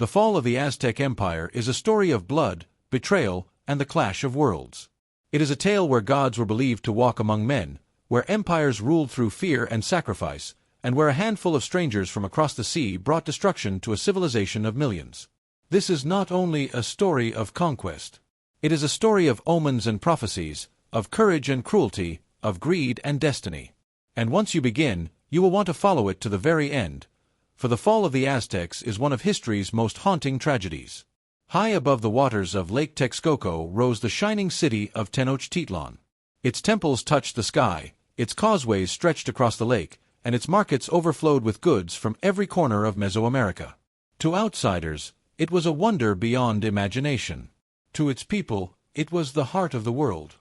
The fall of the Aztec Empire is a story of blood, betrayal, and the clash of worlds. It is a tale where gods were believed to walk among men, where empires ruled through fear and sacrifice, and where a handful of strangers from across the sea brought destruction to a civilization of millions. This is not only a story of conquest. It is a story of omens and prophecies, of courage and cruelty, of greed and destiny. And once you begin, you will want to follow it to the very end, for the fall of the Aztecs is one of history's most haunting tragedies. High above the waters of Lake Texcoco rose the shining city of Tenochtitlan. Its temples touched the sky, its causeways stretched across the lake, and its markets overflowed with goods from every corner of Mesoamerica. To outsiders, it was a wonder beyond imagination. To its people, it was the heart of the world.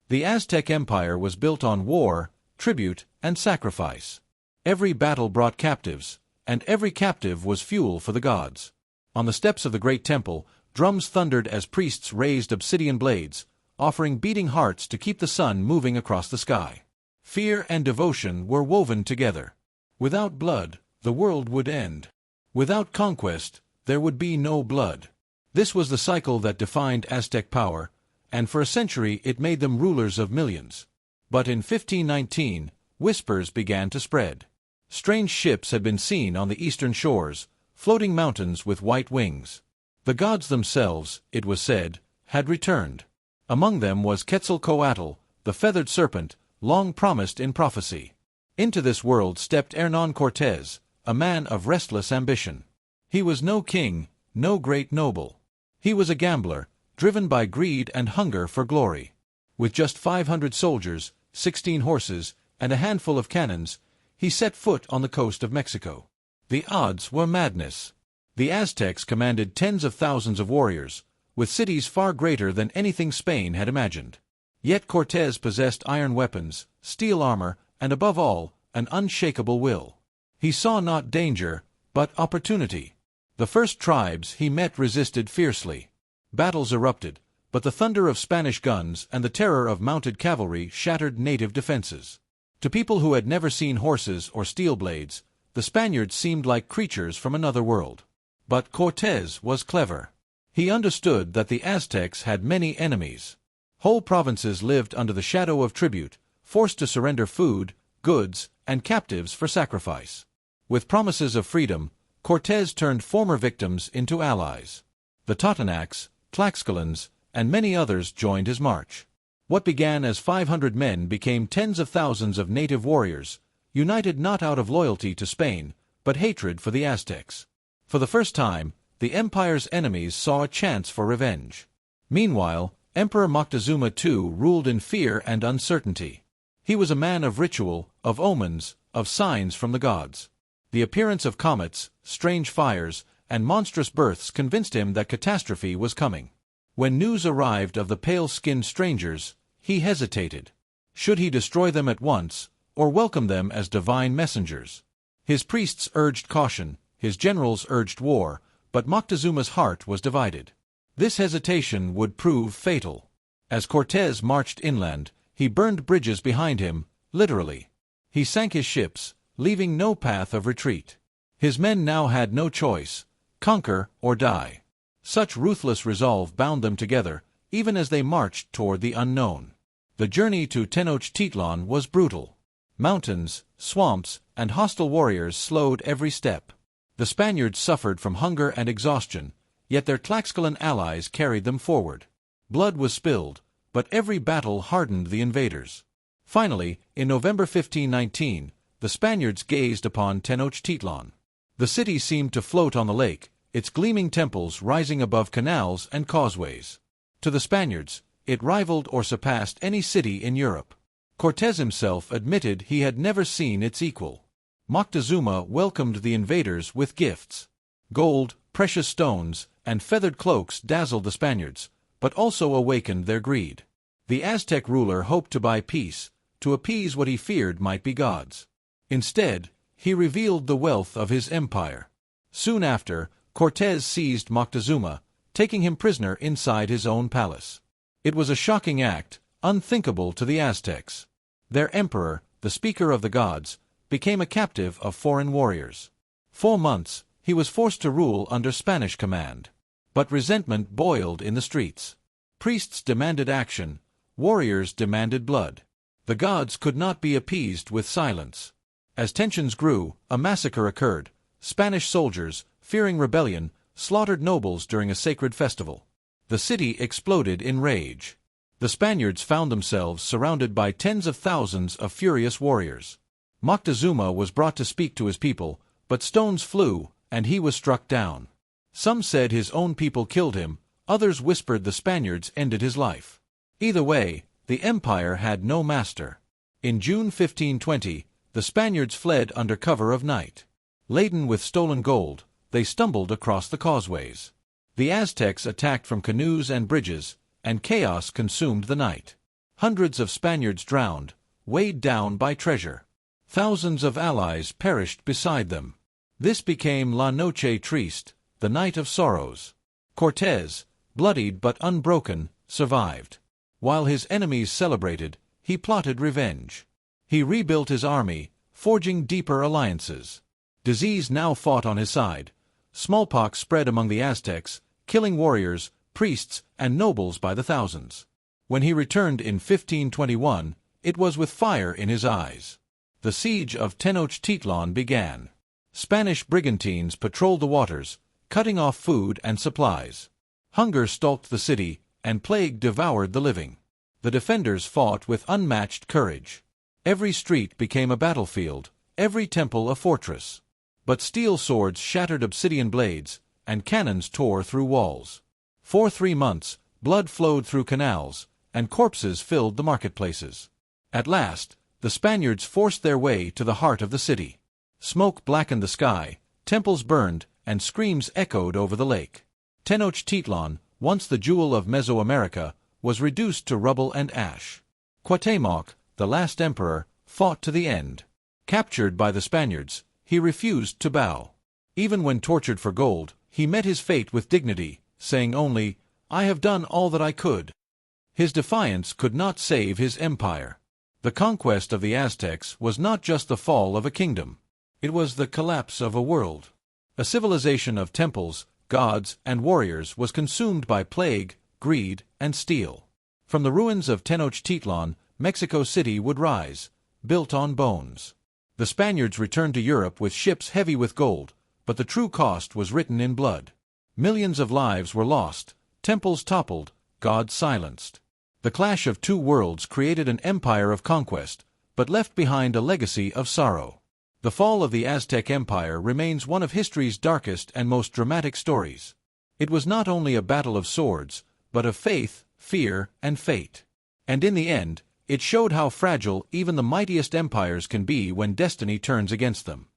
The Aztec Empire was built on war, tribute, and sacrifice. Every battle brought captives, and every captive was fuel for the gods. On the steps of the great temple, drums thundered as priests raised obsidian blades, offering beating hearts to keep the sun moving across the sky. Fear and devotion were woven together. Without blood, the world would end. Without conquest, there would be no blood. This was the cycle that defined Aztec power, and for a century it made them rulers of millions. But in 1519, whispers began to spread. Strange ships had been seen on the eastern shores, floating mountains with white wings. The gods themselves, it was said, had returned. Among them was Quetzalcoatl, the feathered serpent, long promised in prophecy. Into this world stepped Hernancortes, a man of restless ambition. He was no king, no great noble. He was a gambler, driven by greed and hunger for glory. With just 500 soldiers, 16 horses, and a handful of cannons, he set foot on the coast of Mexico. The odds were madness. The Aztecs commanded tens of thousands of warriors, with cities far greater than anything Spain had imagined. Yet Cortés possessed iron weapons, steel armor, and above all, an unshakable will. He saw not danger, but opportunity. The first tribes he met resisted fiercely. Battles erupted, but the thunder of Spanish guns and the terror of mounted cavalry shattered native defenses. To people who had never seen horses or steel blades, the Spaniards seemed like creatures from another world. But Cortés was clever. He understood that the Aztecs had many enemies. Whole provinces lived under the shadow of tribute, forced to surrender food, goods, and captives for sacrifice. With promises of freedom, Cortés turned former victims into allies. The Totonacs, Tlaxcalans, and many others joined his march. What began as 500 men became tens of thousands of native warriors, united not out of loyalty to Spain, but hatred for the Aztecs. For the first time, the empire's enemies saw a chance for revenge. Meanwhile, Emperor Moctezuma II ruled in fear and uncertainty. He was a man of ritual, of omens, of signs from the gods. The appearance of comets, strange fires, and monstrous births convinced him that catastrophe was coming. When news arrived of the pale-skinned strangers, he hesitated. Should he destroy them at once, or welcome them as divine messengers? His priests urged caution, his generals urged war, but Moctezuma's heart was divided. This hesitation would prove fatal. As Cortés marched inland, he burned bridges behind him, literally. He sank his ships, leaving no path of retreat. His men now had no choice: conquer or die. Such ruthless resolve bound them together, even as they marched toward the unknown. The journey to Tenochtitlan was brutal. Mountains, swamps, and hostile warriors slowed every step. The Spaniards suffered from hunger and exhaustion, yet their Tlaxcalan allies carried them forward. Blood was spilled, but every battle hardened the invaders. Finally, in November 1519, the Spaniards gazed upon Tenochtitlan. The city seemed to float on the lake, its gleaming temples rising above canals and causeways. To the Spaniards, it rivaled or surpassed any city in Europe. Cortés himself admitted he had never seen its equal. Moctezuma welcomed the invaders with gifts. Gold, precious stones, and feathered cloaks dazzled the Spaniards, but also awakened their greed. The Aztec ruler hoped to buy peace, to appease what he feared might be gods. Instead, he revealed the wealth of his empire. Soon after, Cortés seized Moctezuma, taking him prisoner inside his own palace. It was a shocking act, unthinkable to the Aztecs. Their emperor, the speaker of the gods, became a captive of foreign warriors. 4 months, He was forced to rule under Spanish command. But resentment boiled in the streets. Priests demanded action, warriors demanded blood. The gods could not be appeased with silence. As tensions grew, a massacre occurred. Spanish soldiers, fearing rebellion, slaughtered nobles during a sacred festival. The city exploded in rage. The Spaniards found themselves surrounded by tens of thousands of furious warriors. Moctezuma was brought to speak to his people, but stones flew, and he was struck down. Some said his own people killed him, others whispered the Spaniards ended his life. Either way, the empire had no master. In June 1520, the Spaniards fled under cover of night. Laden with stolen gold, they stumbled across the causeways. The Aztecs attacked from canoes and bridges, and chaos consumed the night. Hundreds of Spaniards drowned, weighed down by treasure. Thousands of allies perished beside them. This became La Noche Triste, the night of sorrows. Cortés, bloodied but unbroken, survived. While his enemies celebrated, he plotted revenge. He rebuilt his army, forging deeper alliances. Disease now fought on his side. Smallpox spread among the Aztecs, killing warriors, priests, and nobles by the thousands. When he returned in 1521, it was with fire in his eyes. The siege of Tenochtitlan began. Spanish brigantines patrolled the waters, cutting off food and supplies. Hunger stalked the city, and plague devoured the living. The defenders fought with unmatched courage. Every street became a battlefield, every temple a fortress. But steel swords shattered obsidian blades, and cannons tore through walls. For 3 months, blood flowed through canals, and corpses filled the marketplaces. At last, the Spaniards forced their way to the heart of the city. Smoke blackened the sky, temples burned, and screams echoed over the lake. Tenochtitlan, once the jewel of Mesoamerica, was reduced to rubble and ash. Cuauhtémoc, the last emperor, fought to the end. Captured by the Spaniards, he refused to bow. Even when tortured for gold, he met his fate with dignity, saying only, "I have done all that I could." His defiance could not save his empire. The conquest of the Aztecs was not just the fall of a kingdom. It was the collapse of a world. A civilization of temples, gods, and warriors was consumed by plague, greed, and steel. From the ruins of Tenochtitlan, Mexico City would rise, built on bones. The Spaniards returned to Europe with ships heavy with gold, but the true cost was written in blood. Millions of lives were lost, temples toppled, gods silenced. The clash of two worlds created an empire of conquest, but left behind a legacy of sorrow. The fall of the Aztec Empire remains one of history's darkest and most dramatic stories. It was not only a battle of swords, but of faith, fear, and fate. And in the end, it showed how fragile even the mightiest empires can be when destiny turns against them.